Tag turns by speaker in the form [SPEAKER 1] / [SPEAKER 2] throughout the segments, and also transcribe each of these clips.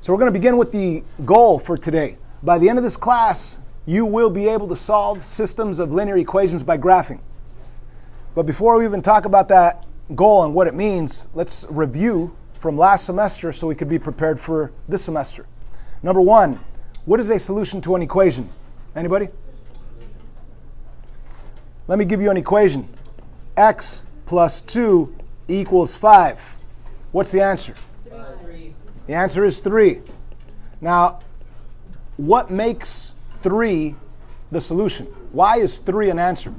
[SPEAKER 1] So we're going to begin with the goal for today. By the end of this class, you will be able to solve systems of linear equations by graphing. But before we even talk about that goal and what it means, let's review from last semester so we could be prepared for this semester. Number one, what is a solution to an equation? Anybody? Let me give you an equation. X plus 2 equals 5. What's the answer?
[SPEAKER 2] 3.
[SPEAKER 1] The answer is 3. Now, what makes 3 the solution? Why is 3 an answer?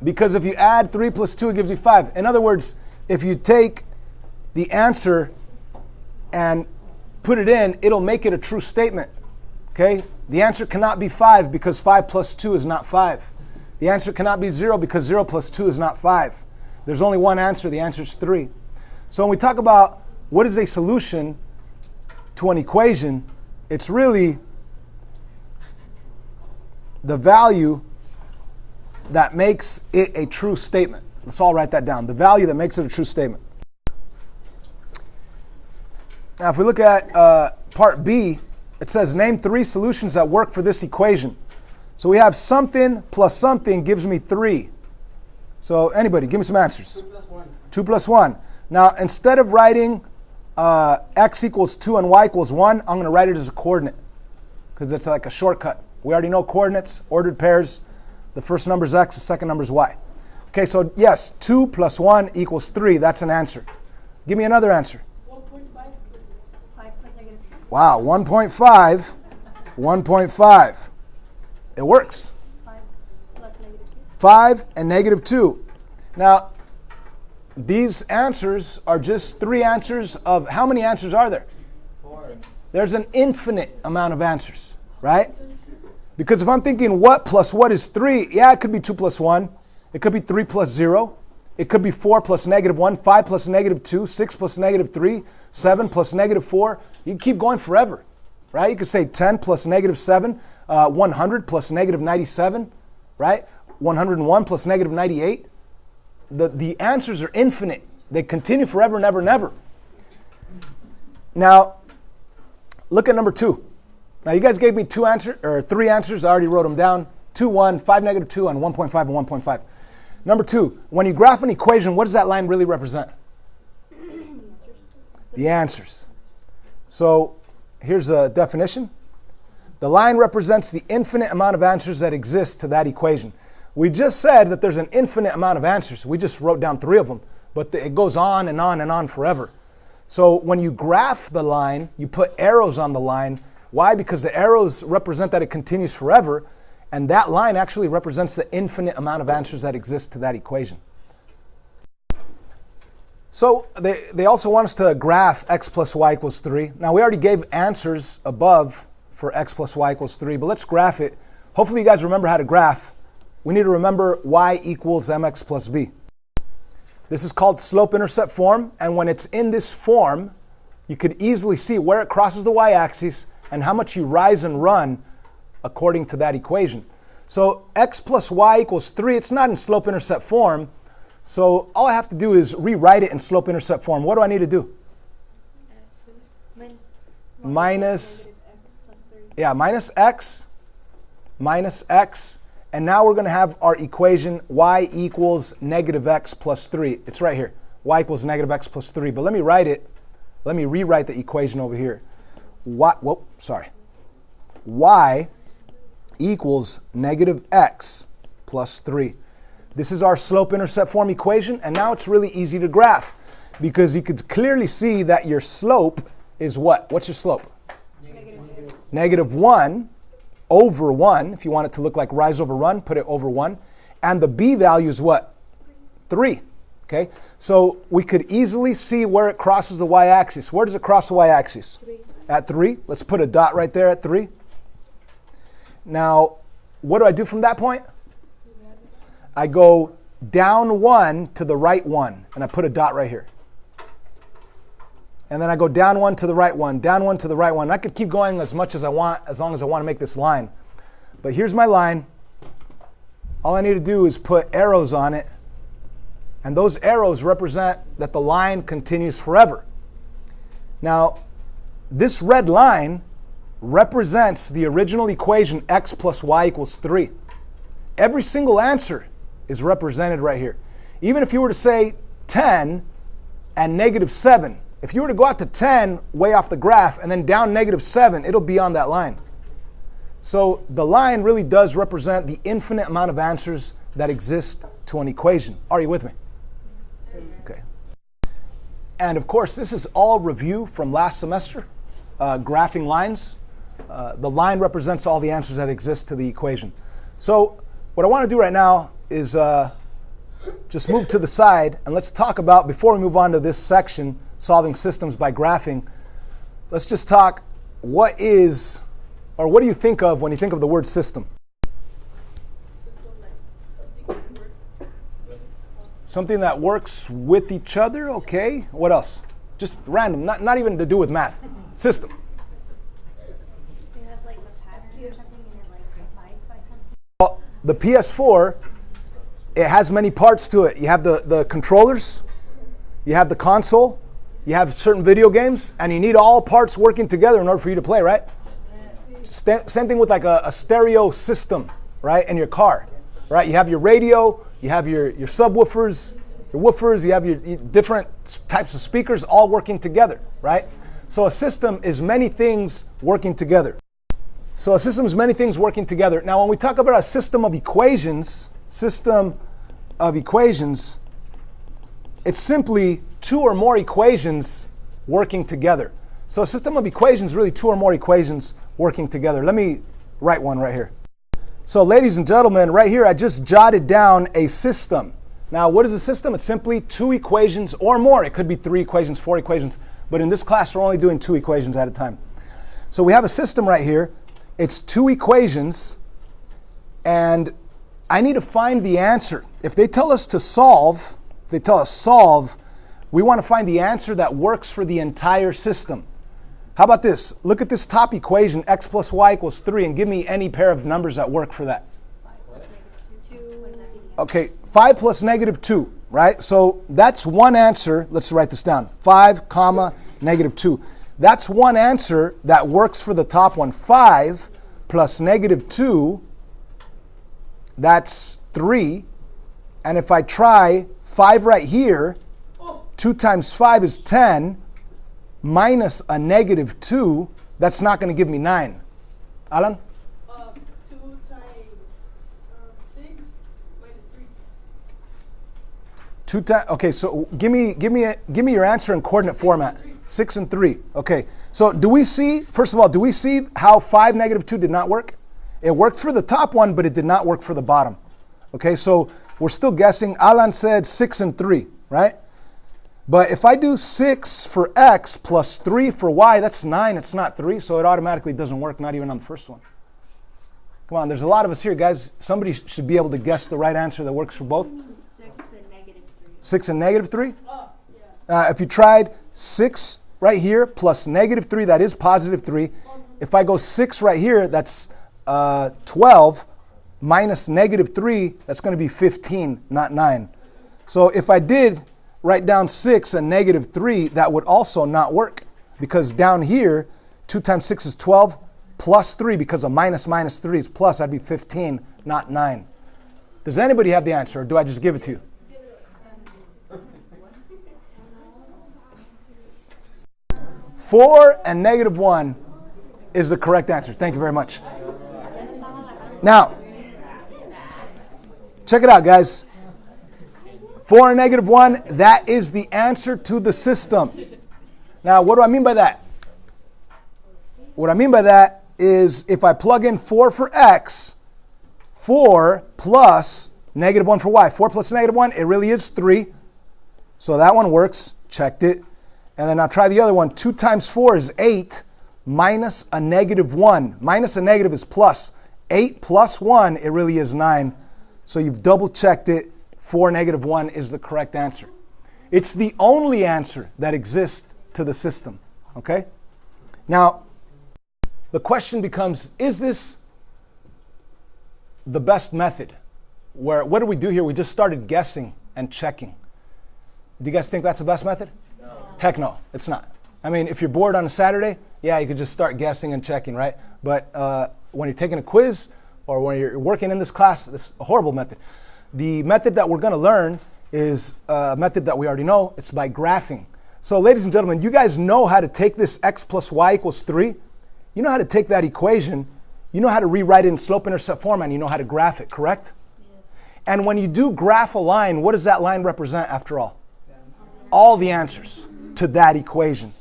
[SPEAKER 1] Because if you add 3 plus 2, it gives you 5. In other words, if you take the answer and put it in, it'll make it a true statement. Okay? The answer cannot be 5 because 5 plus 2 is not 5. The answer cannot be 0 because 0 plus 2 is not 5. There's only one answer. The answer is 3. So when we talk about what is a solution to an equation, it's really the value that makes it a true statement. Let's all write that down. The value that makes it a true statement. Now, if we look at part B, it says name 3 solutions that work for this equation. So we have something plus something gives me 3. So anybody, give me some answers.
[SPEAKER 2] 2 plus 1.
[SPEAKER 1] 2 plus 1. Now, instead of writing x equals 2 and y equals 1, I'm going to write it as a coordinate because it's like a shortcut. We already know coordinates, ordered pairs. The first number is x, the second number is y. Okay, so yes, 2 plus 1 equals 3. That's an answer. Give me another answer.
[SPEAKER 3] 1.5. 5 plus negative 2.
[SPEAKER 1] Wow, 1.5. 1.5. It works.
[SPEAKER 3] 5 plus negative 2.
[SPEAKER 1] 5 and negative 2. Now, these answers are just 3 answers of how many answers are there?
[SPEAKER 2] 4.
[SPEAKER 1] There's an infinite amount of answers, right? Because if I'm thinking what plus what is 3, yeah, it could be 2 plus 1. It could be 3 plus 0. It could be 4 plus negative 1, 5 plus negative 2, 6 plus negative 3, 7 plus negative 4. You can keep going forever, right? You could say 10 plus negative 7, 100 plus negative 97, right? 101 plus negative 98. The answers are infinite. They continue forever, never, never. Now, look at number 2. Now, you guys gave me 3 answers. I already wrote them down. 2, 1, 5, negative 2, and 1.5 and 1.5. Number 2, when you graph an equation, what does that line really represent? The answers. So here's a definition. The line represents the infinite amount of answers that exist to that equation. We just said that there's an infinite amount of answers. We just wrote down 3 of them, but it goes on and on and on forever. So when you graph the line, you put arrows on the line. Why? Because the arrows represent that it continues forever, and that line actually represents the infinite amount of answers that exist to that equation. So they also want us to graph x plus y equals 3. Now, we already gave answers above for x plus y equals 3, but let's graph it. Hopefully you guys remember how to graph. We need to remember y equals mx plus b. This is called slope-intercept form, and when it's in this form, you could easily see where it crosses the y-axis and how much you rise and run according to that equation. So x plus y equals 3, it's not in slope-intercept form, so all I have to do is rewrite it in slope-intercept form. What do I need to do? Minus x, and now we're going to have our equation y equals negative x plus 3. It's right here. Y equals negative x plus 3. But let me rewrite the equation over here. Y equals negative x plus 3. This is our slope-intercept form equation, and now it's really easy to graph because you could clearly see that your slope is what? What's your slope? Negative 1 over 1. If you want it to look like rise over run, put it over 1. And the b value is what? 3. Okay? So we could easily see where it crosses the y-axis. Where does it cross the y-axis?
[SPEAKER 3] 3.
[SPEAKER 1] At 3. Let's put a dot right there at 3. Now, what do I do from that point? I go down 1 to the right 1, and I put a dot right here. And then I go down 1 to the right 1, down 1 to the right 1. I could keep going as much as I want, as long as I want to make this line. But here's my line. All I need to do is put arrows on it, and those arrows represent that the line continues forever. Now, this red line represents the original equation x plus y equals 3. Every single answer is represented right here. Even if you were to say 10 and negative 7, if you were to go out to 10 way off the graph and then down negative 7, it'll be on that line. So the line really does represent the infinite amount of answers that exist to an equation. Are you with me? Okay. And of course, this is all review from last semester, graphing lines. The line represents all the answers that exist to the equation. So what I want to do right now is just move to the side and let's talk about, before we move on to this section, solving systems by graphing, let's just talk what is, or what do you think of when you think of the word system? Something that works with each other, okay. What else? Just random, not even to do with math. System.
[SPEAKER 3] It has like a pattern or something and it like divides by something.
[SPEAKER 1] Well, the PS4, it has many parts to it. You have the controllers, you have the console, you have certain video games, and you need all parts working together in order for you to play, right? Same thing with like a stereo system, right, in your car, right? You have your radio, you have your subwoofers, your woofers, you have your different types of speakers all working together, right? So a system is many things working together. So a system is many things working together. Now when we talk about a system of equations, it's simply two or more equations working together. So a system of equations is really two or more equations working together. Let me write one right here. So ladies and gentlemen, right here I just jotted down a system. Now what is a system? It's simply two equations or more. It could be 3 equations, 4 equations, but in this class we're only doing 2 equations at a time. So we have a system right here. It's 2 equations, and I need to find the answer. If they tell us to solve, we want to find the answer that works for the entire system. How about this? Look at this top equation, x plus y equals 3, and give me any pair of numbers that work for that. Okay, 5 plus negative 2, right? So that's one answer. Let's write this down. 5 comma negative 2. That's one answer that works for the top one. 5 plus negative 2, that's 3. And if I try 5 right here, 2 times 5 is 10, minus a negative 2, that's not going to give me 9. Alan?
[SPEAKER 2] 2 times 6 minus 3.
[SPEAKER 1] 2 times. Okay, so give me your answer in coordinate format. 6 and 3. Okay. So do we see? First of all, do we see how 5 negative 2 did not work? It worked for the top one, but it did not work for the bottom. Okay. So we're still guessing. Alan said 6 and 3, right? But if I do 6 for x plus 3 for y, that's 9. It's not 3, so it automatically doesn't work, not even on the first one. Come on, there's a lot of us here, guys. Somebody should be able to guess the right answer that works for both.
[SPEAKER 3] 6 and negative 3.
[SPEAKER 1] 6 and negative 3?
[SPEAKER 2] Yeah.
[SPEAKER 1] If you tried 6 right here plus negative 3, that is positive 3. If I go 6 right here, that's 12 minus negative 3, that's going to be 15, not 9. So if I did write down 6 and negative 3, that would also not work, because down here, 2 times 6 is 12, plus 3, because a minus 3 is plus, that'd be 15, not 9. Does anybody have the answer, or do I just give it to you? 4 and negative 1 is the correct answer. Thank you very much. Now, check it out, guys. 4 and negative 1, that is the answer to the system. Now, what do I mean by that? What I mean by that is if I plug in 4 for x, 4 plus negative 1 for y. 4 plus negative 1, it really is 3. So that one works. Checked it. And then I'll try the other one. 2 times 4 is 8 minus a negative 1. Minus a negative is plus. 8 plus 1, it really is 9. So you've double checked it. 4 negative 1 is the correct answer. It's the only answer that exists to the system. Okay? Now, the question becomes, is this the best method? What do we do here? We just started guessing and checking. Do you guys think that's the best method? No. Heck no, it's not. I mean, if you're bored on a Saturday, yeah, you could just start guessing and checking, right? But when you're taking a quiz or when you're working in this class, this is a horrible method. The method that we're going to learn is a method that we already know. It's by graphing. So ladies and gentlemen, you guys know how to take this x plus y equals 3. You know how to take that equation. You know how to rewrite it in slope-intercept form, and you know how to graph it, correct? Yes. And when you do graph a line, what does that line represent after all? All the answers to that equation.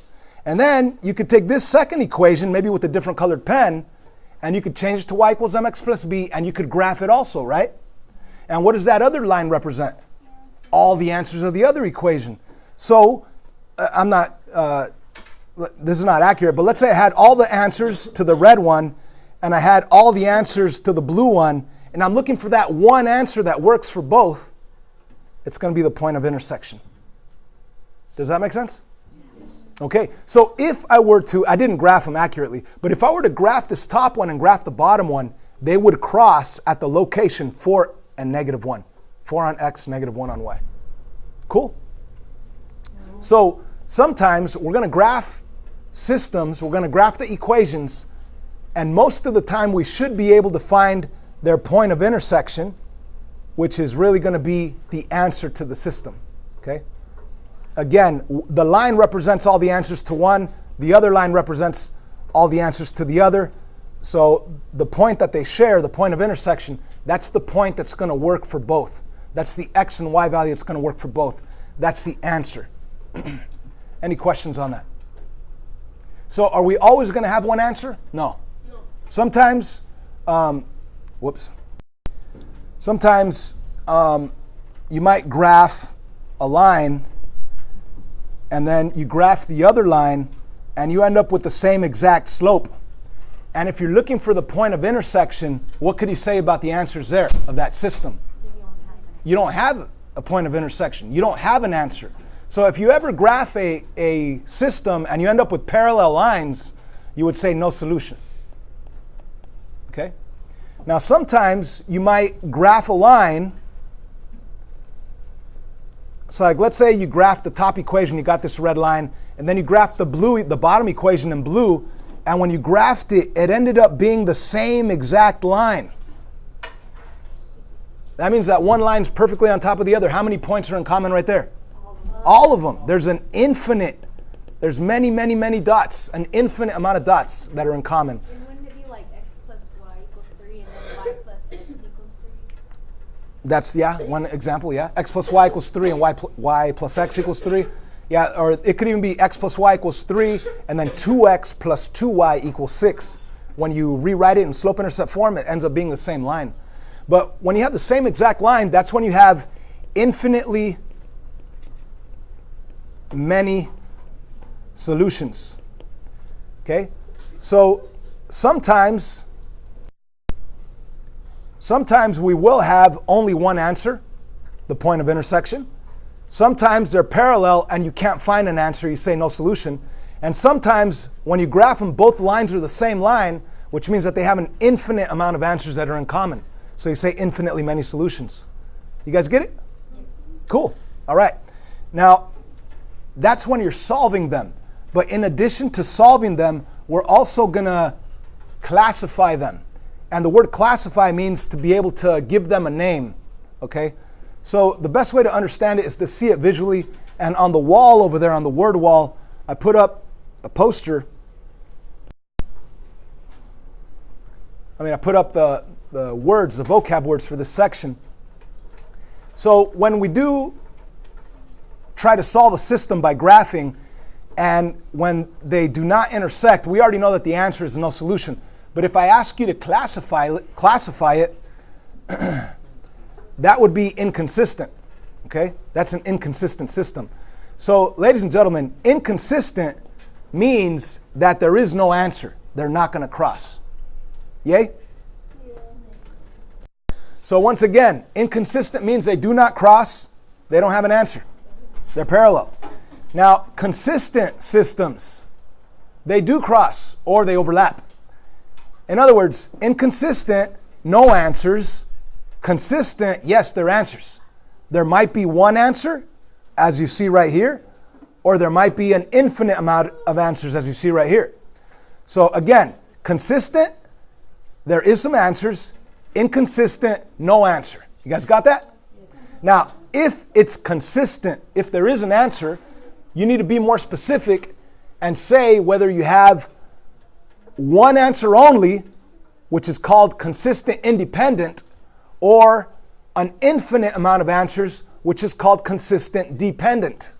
[SPEAKER 1] And then you could take this second equation, maybe with a different colored pen, and you could change it to y equals mx plus b, and you could graph it also, right? And what does that other line represent? All the answers of the other equation. So, this is not accurate, but let's say I had all the answers to the red one, and I had all the answers to the blue one, and I'm looking for that one answer that works for both. It's going to be the point of intersection. Does that make sense? Okay, so if I were to, I didn't graph them accurately, but if I were to graph this top one and graph the bottom one, they would cross at the location 4 and negative 1. 4 on x, negative 1 on y. Cool? So sometimes we're going to graph systems, we're going to graph the equations, and most of the time we should be able to find their point of intersection, which is really going to be the answer to the system. Okay? Again, the line represents all the answers to one, the other line represents all the answers to the other. So the point that they share, the point of intersection, that's the point that's going to work for both. That's the x and y value that's going to work for both. That's the answer. Any questions on that? So are we always going to have one answer? No. Sometimes, sometimes you might graph a line, and then you graph the other line, and you end up with the same exact slope. And if you're looking for the point of intersection, what could you say about the answers there of that system? You don't have a point of intersection. You don't have an answer. So if you ever graph a system and you end up with parallel lines, you would say no solution. Okay? Now sometimes you might graph a line. So like let's say you graph the top equation, you got this red line, and then you graph the bottom equation in blue, and when you graphed it, it ended up being the same exact line. That means that one line's perfectly on top of the other. How many points are in common right there? All of them. There's an infinite, there's many, many, many dots, an infinite amount of dots that are in common.
[SPEAKER 3] And wouldn't it be like x plus y equals 3 and then y plus x equals 3?
[SPEAKER 1] That's, yeah, one example, yeah. X plus y equals 3 and y plus x equals 3. Yeah, or it could even be x plus y equals 3 and then 2x plus 2y equals 6. When you rewrite it in slope-intercept form, it ends up being the same line. But when you have the same exact line, that's when you have infinitely many solutions. Okay? So sometimes we will have only one answer, the point of intersection. Sometimes they're parallel and you can't find an answer, you say no solution. And sometimes when you graph them, both lines are the same line, which means that they have an infinite amount of answers that are in common. So you say infinitely many solutions. You guys get it? Yes. Cool. All right. Now, that's when you're solving them. But in addition to solving them, we're also going to classify them. And the word classify means to be able to give them a name. Okay? So the best way to understand it is to see it visually. And on the wall over there, on the word wall, I put up a poster. I put up the words, the vocab words for this section. So when we do try to solve a system by graphing, and when they do not intersect, we already know that the answer is no solution. But if I ask you to classify it, that would be inconsistent. Okay? That's an inconsistent system. So, ladies and gentlemen, inconsistent means that there is no answer. They're not going to cross. Yay? So once again, inconsistent means they do not cross. They don't have an answer. They're parallel. Now, consistent systems, they do cross or they overlap. In other words, inconsistent, no answers. Consistent, yes, there are answers. There might be one answer, as you see right here, or there might be an infinite amount of answers, as you see right here. So again, consistent, there is some answers. Inconsistent, no answer. You guys got that? Now, if it's consistent, if there is an answer, you need to be more specific and say whether you have one answer only, which is called consistent independent, or an infinite amount of answers, which is called consistent dependent.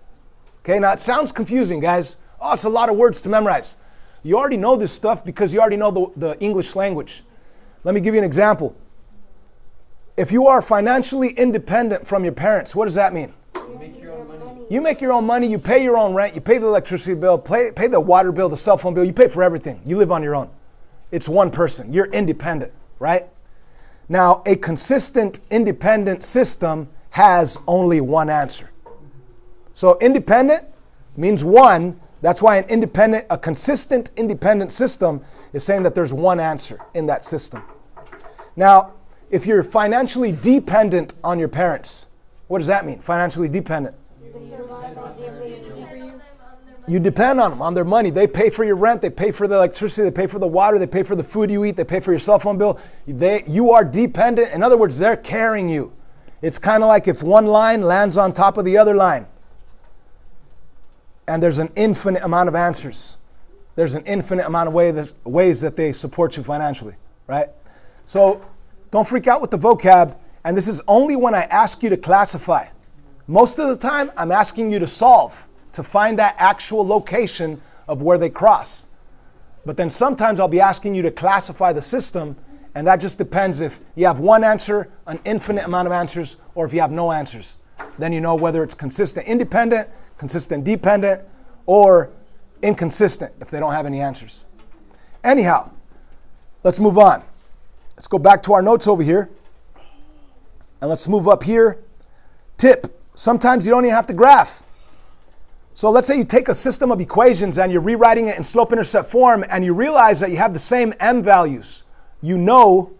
[SPEAKER 1] Okay, now it sounds confusing, guys. Oh, it's a lot of words to memorize. You already know this stuff because you already know the English language. Let me give you an example. If you are financially independent from your parents, what does that mean?
[SPEAKER 4] You make your own money.
[SPEAKER 1] You make your own money, you pay your own rent, you pay the electricity bill, pay the water bill, the cell phone bill, you pay for everything. You live on your own. It's one person. You're independent, right? Now, a consistent independent system has only one answer. So independent means one. That's why a consistent independent system is saying that there's one answer in that system. Now, if you're financially dependent on your parents, what does that mean? Financially dependent. You depend on them, on their money. They pay for your rent, they pay for the electricity, they pay for the water, they pay for the food you eat, they pay for your cell phone bill. You are dependent. In other words, they're carrying you. It's kind of like if one line lands on top of the other line. And there's an infinite amount of answers. There's an infinite amount of ways that they support you financially, right? So don't freak out with the vocab. And this is only when I ask you to classify. Most of the time, I'm asking you to solve, to find that actual location of where they cross. But then sometimes I'll be asking you to classify the system, and that just depends if you have one answer, an infinite amount of answers, or if you have no answers. Then you know whether it's consistent independent, consistent dependent, or inconsistent if they don't have any answers. Anyhow, let's move on. Let's go back to our notes over here. And let's move up here. Tip, sometimes you don't even have to graph. So let's say you take a system of equations and you're rewriting it in slope-intercept form and you realize that you have the same m values. You know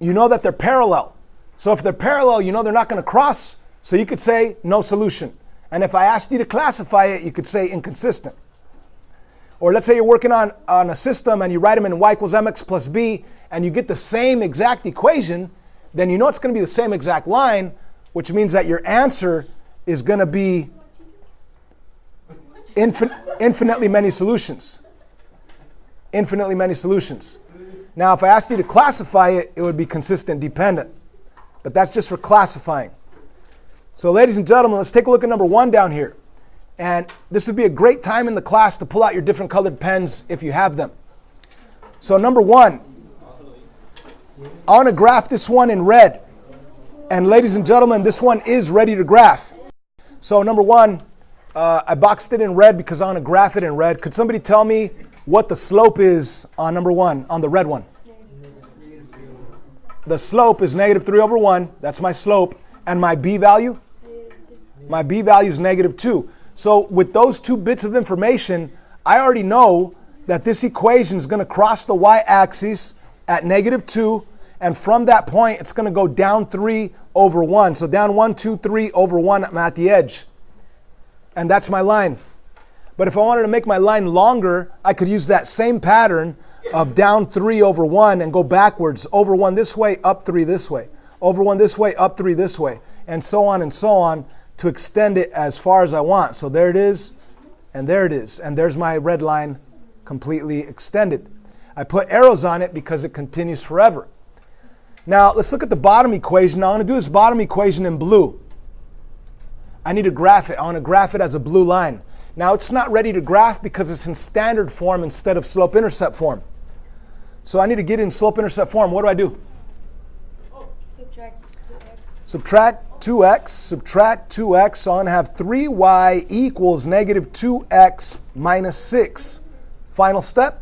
[SPEAKER 1] that they're parallel. So if they're parallel, you know they're not going to cross. So you could say no solution. And if I asked you to classify it, you could say inconsistent. Or let's say you're working on a system and you write them in y equals mx plus b and you get the same exact equation, then you know it's going to be the same exact line, which means that your answer is going to be infinitely many solutions. Infinitely many solutions. Now, if I asked you to classify it, it would be consistent dependent. But that's just for classifying. So ladies and gentlemen, let's take a look at number 1 down here. And this would be a great time in the class to pull out your different colored pens if you have them. So number 1, I want to graph this one in red. And ladies and gentlemen, this one is ready to graph. So number 1, I boxed it in red because I want to graph it in red. Could somebody tell me what the slope is on number 1, on the red one? The slope is -3/1. That's my slope. And my b value? My b value is -2. So with those 2 bits of information, I already know that this equation is going to cross the y-axis at -2. And from that point, it's going to go down 3/1. So down 1, 2, 3/1, I'm at the edge. And that's my line. But if I wanted to make my line longer, I could use that same pattern of down 3/1 and go backwards. Over 1 this way, up 3 this way. Over 1 this way, up 3 this way. And so on to extend it as far as I want. So there it is, and there it is. And there's my red line completely extended. I put arrows on it because it continues forever. Now, let's look at the bottom equation. Now, I'm going to do this bottom equation in blue. I need to graph it. I want to graph it as a blue line. Now, it's not ready to graph because it's in standard form instead of slope-intercept form. So I need to get in slope-intercept form. What do I do?
[SPEAKER 3] Subtract 2x.
[SPEAKER 1] Subtract 2x. So I'm going to have 3y equals -2x minus 6. Final step.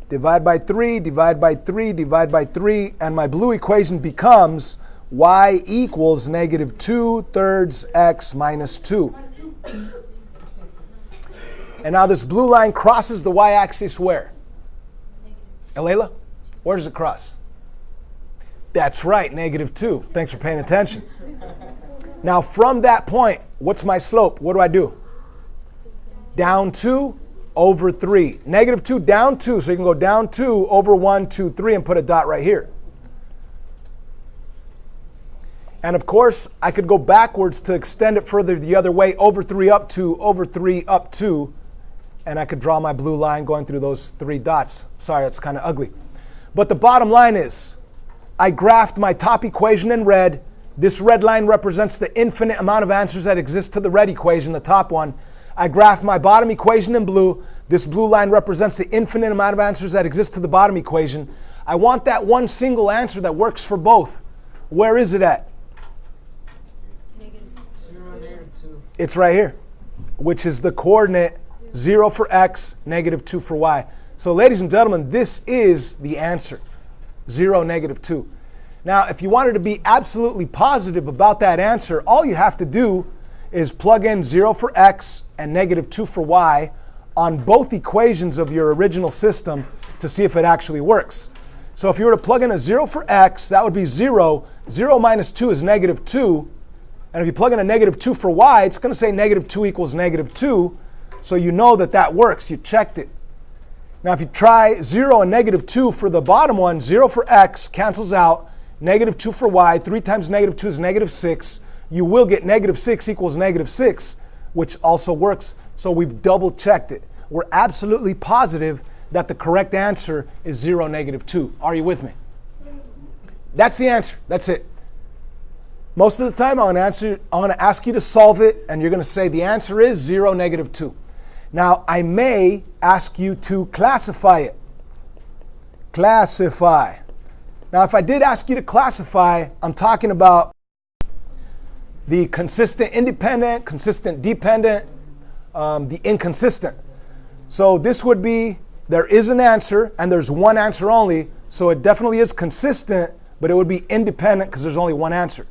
[SPEAKER 1] Divide by 3, divide by 3, divide by 3. And my blue equation becomes y equals -2/3 x minus 2. And now this blue line crosses the y-axis where? Elayla? Where does it cross? That's right, -2. Thanks for paying attention. Now from that point, what's my slope? What do I do? Down 2 over 3. Negative 2 down 2, so you can go down 2 over 1, 2, 3 and put a dot right here. And of course, I could go backwards to extend it further the other way, over 3 up 2, over 3 up 2, and I could draw my blue line going through those 3 dots. Sorry, that's kind of ugly. But the bottom line is, I graphed my top equation in red. This red line represents the infinite amount of answers that exist to the red equation, the top one. I graphed my bottom equation in blue. This blue line represents the infinite amount of answers that exist to the bottom equation. I want that one single answer that works for both. Where is it at? It's right here, which is the coordinate 0 for x, negative 2 for y. So ladies and gentlemen, this is the answer, 0, negative 2. Now, if you wanted to be absolutely positive about that answer, all you have to do is plug in 0 for x and negative 2 for y on both equations of your original system to see if it actually works. So if you were to plug in a 0 for x, that would be 0. 0 minus 2 is negative 2. And if you plug in a negative 2 for y, it's going to say negative 2 equals negative 2. So you know that that works. You checked it. Now if you try 0 and negative 2 for the bottom one, 0 for x cancels out. Negative 2 for y. 3 times negative 2 is negative 6. You will get negative 6 equals negative 6, which also works. So we've double checked it. We're absolutely positive that the correct answer is 0, negative 2. Are you with me? That's the answer. That's it. Most of the time, I'm going to ask you to solve it, and you're going to say the answer is 0, negative 2. Now, I may ask you to classify it. Classify. Now, if I did ask you to classify, I'm talking about the consistent independent, consistent dependent, the inconsistent. So this would be, there is an answer, and there's one answer only, so it definitely is consistent, but it would be independent because there's only one answer.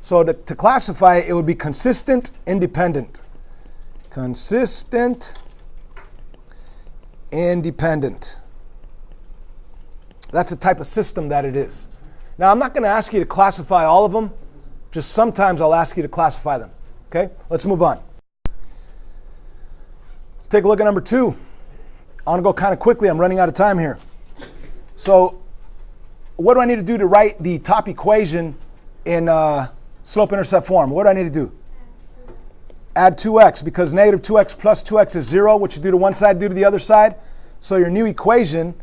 [SPEAKER 1] So to classify it, it would be consistent, independent. Consistent, independent. That's the type of system that it is. Now, I'm not going to ask you to classify all of them. Just sometimes I'll ask you to classify them. Okay? Let's move on. Let's take a look at number 2. I want to go kind of quickly. I'm running out of time here. So what do I need to do to write the top equation in slope-intercept form? What do I need to do? Add 2x, because negative 2x plus 2x is 0, which you do to one side, do to the other side. So your new equation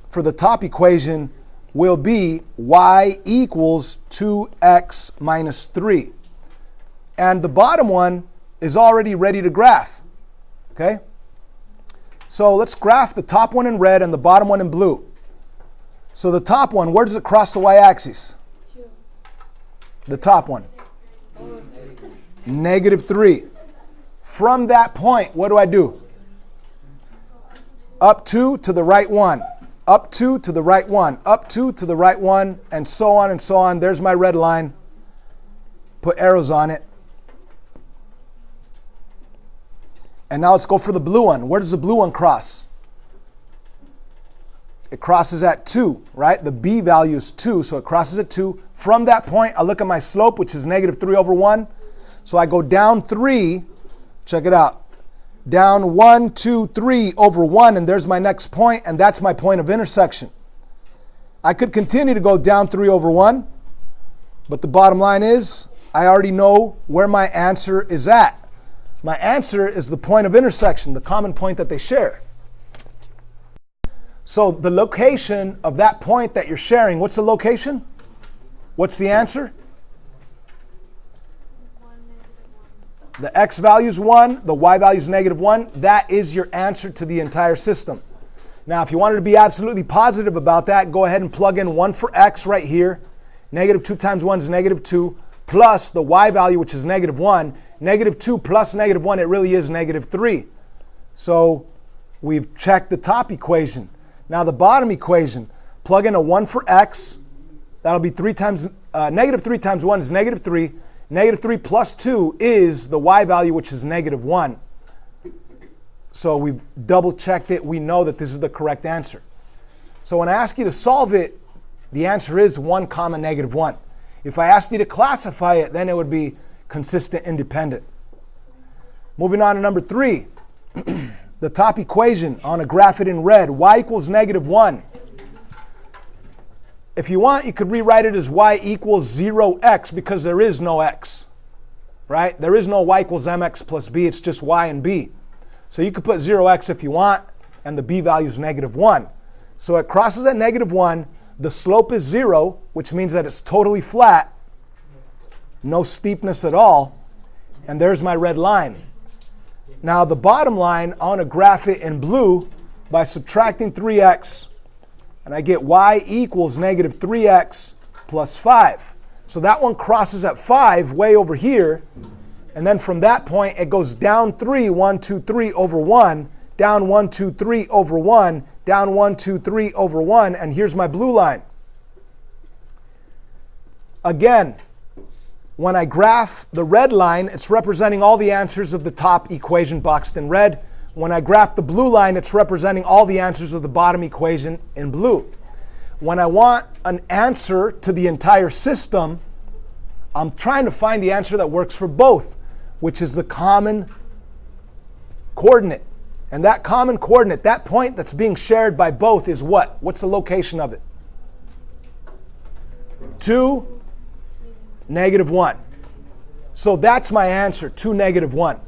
[SPEAKER 1] for the top equation will be y equals 2x minus 3. And the bottom one is already ready to graph. Okay? So let's graph the top one in red and the bottom one in blue. So the top one, where does it cross the y-axis? The top one. Negative 3. From that point, what do I do? Up 2 to the right 1. Up 2 to the right 1. Up 2 to the right 1, and so on and so on. There's my red line. Put arrows on it. And now let's go for the blue one. Where does the blue one cross? It crosses at 2, right? The b value is 2, so it crosses at 2. From that point, I look at my slope, which is negative 3 over 1. So I go down 3. Check it out. Down 1, 2, 3 over 1, and there's my next point, and that's my point of intersection. I could continue to go down 3 over 1, but the bottom line is I already know where my answer is at. My answer is the point of intersection, the common point that they share. So the location of that point that you're sharing, what's the location? What's the answer? The x value is 1, the y value is negative 1. That is your answer to the entire system. Now, if you wanted to be absolutely positive about that, go ahead and plug in 1 for x right here. Negative 2 times 1 is negative 2, plus the y value, which is negative 1. Negative 2 plus negative 1, it really is negative 3. So we've checked the top equation. Now the bottom equation, plug in a 1 for x. That'll be negative 3 times 1 is negative 3. Negative 3 plus 2 is the y value, which is negative 1. So we've double checked it. We know that this is the correct answer. So when I ask you to solve it, the answer is 1 comma negative 1. If I asked you to classify it, then it would be consistent independent. Moving on to number 3. The top equation, I want to graph it in red. Y equals -1. If you want, you could rewrite it as y equals 0x because there is no x, right? There is no y equals mx plus b. It's just y and b. So you could put 0x if you want, and the b value is -1. So it crosses at -1. The slope is 0, which means that it's totally flat, no steepness at all. And there's my red line. Now the bottom line, I want to graph it in blue by subtracting 3x, and I get y equals -3x plus 5. So that one crosses at 5 way over here, and then from that point it goes down 3, 1, 2, 3 over 1, down 1, 2, 3 over 1, down 1, 2, 3 over 1, and here's my blue line. Again, when I graph the red line, it's representing all the answers of the top equation boxed in red. When I graph the blue line, it's representing all the answers of the bottom equation in blue. When I want an answer to the entire system, I'm trying to find the answer that works for both, which is the common coordinate. And that common coordinate, that point that's being shared by both is what? What's the location of it? 2, -1. So that's my answer, 2, -1.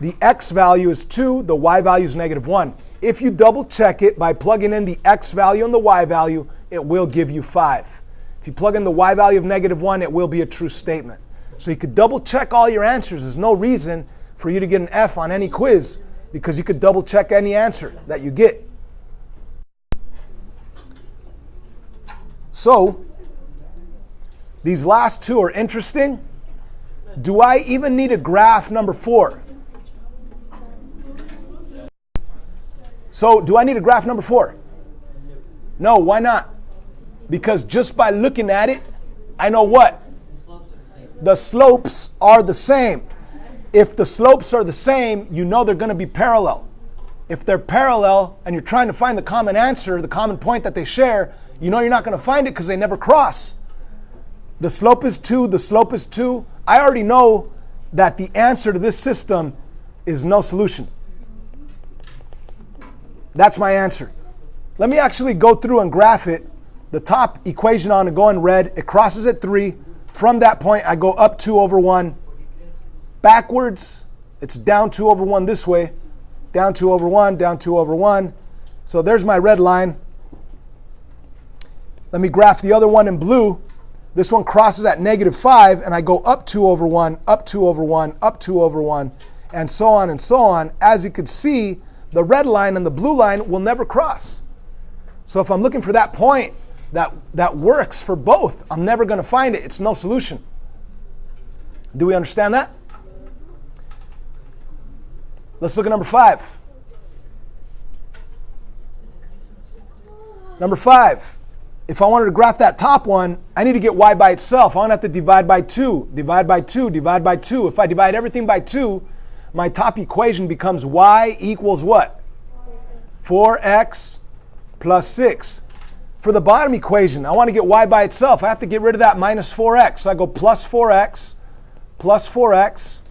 [SPEAKER 1] The x value is 2, the y value is -1. If you double check it by plugging in the x value and the y value, it will give you 5. If you plug in the y value of -1, it will be a true statement. So you could double check all your answers. There's no reason for you to get an F on any quiz because you could double check any answer that you get. So these last two are interesting. Do I even need a graph number 4? So do I need a graph number 4? No, why not? Because just by looking at it, I know what? The slopes are the same. If the slopes are the same, you know they're going to be parallel. If they're parallel and you're trying to find the common answer, the common point that they share, you know you're not going to find it because they never cross. The slope is 2, the slope is 2. I already know that the answer to this system is no solution. That's my answer. Let me actually go through and graph it. The top equation on it go in red. It crosses at 3. From that point, I go up 2 over 1. Backwards, it's down 2 over 1 this way. Down 2 over 1, down 2 over 1. So there's my red line. Let me graph the other one in blue. This one crosses at -5, and I go up 2 over 1, up 2 over 1, up 2 over 1, and so on and so on. As you can see, the red line and the blue line will never cross. So if I'm looking for that point that works for both, I'm never going to find it. It's no solution. Do we understand that? Let's look at number 5. Number 5. If I wanted to graph that top one, I need to get y by itself. I want to have to divide by 2, divide by 2, divide by 2. If I divide everything by 2, my top equation becomes y equals what? 4x plus 6. For the bottom equation, I want to get y by itself. I have to get rid of that minus 4x. So I go plus 4x, plus 4x.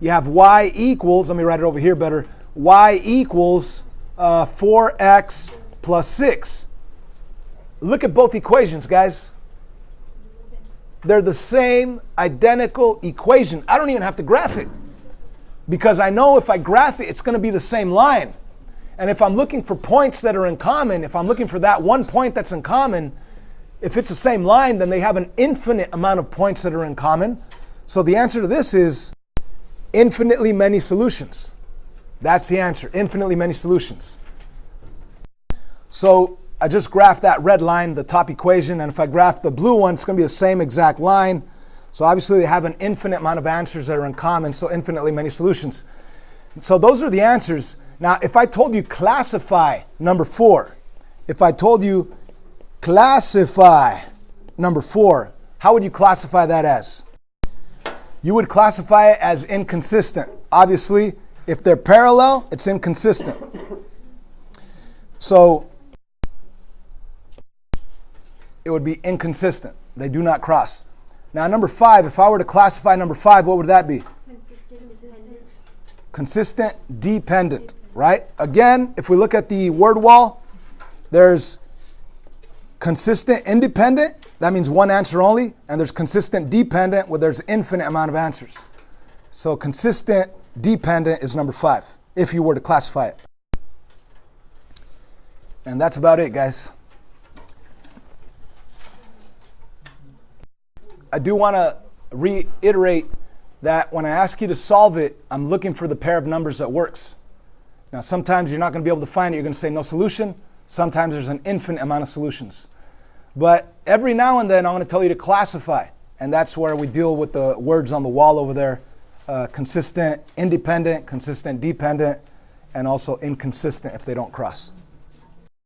[SPEAKER 1] You have y equals, let me write it over here better, y equals 4x plus 6. Look at both equations, guys. They're the same identical equation. I don't even have to graph it because I know if I graph it, it's going to be the same line. And if I'm looking for points that are in common, if I'm looking for that one point that's in common, if it's the same line, then they have an infinite amount of points that are in common. So the answer to this is infinitely many solutions. That's the answer, infinitely many solutions. So I just graphed that red line, the top equation, and if I graph the blue one, it's going to be the same exact line. So obviously they have an infinite amount of answers that are in common, so infinitely many solutions. So those are the answers. Now, if I told you classify number 4, if I told you classify number 4, how would you classify that as? You would classify it as inconsistent. Obviously, if they're parallel, it's inconsistent. So it would be inconsistent. They do not cross. Now number 5, if I were to classify number 5, what would that be?
[SPEAKER 3] Consistent, dependent.
[SPEAKER 1] Consistent, dependent, right? Again, if we look at the word wall, there's consistent, independent, that means one answer only, and there's consistent, dependent, where there's infinite amount of answers. So consistent, dependent is number 5, if you were to classify it. And that's about it, guys. I do want to reiterate that when I ask you to solve it, I'm looking for the pair of numbers that works. Now, sometimes you're not going to be able to find it. You're going to say no solution. Sometimes there's an infinite amount of solutions. But every now and then, I'm going to tell you to classify. And that's where we deal with the words on the wall over there. Consistent, independent, consistent, dependent, and also inconsistent if they don't cross.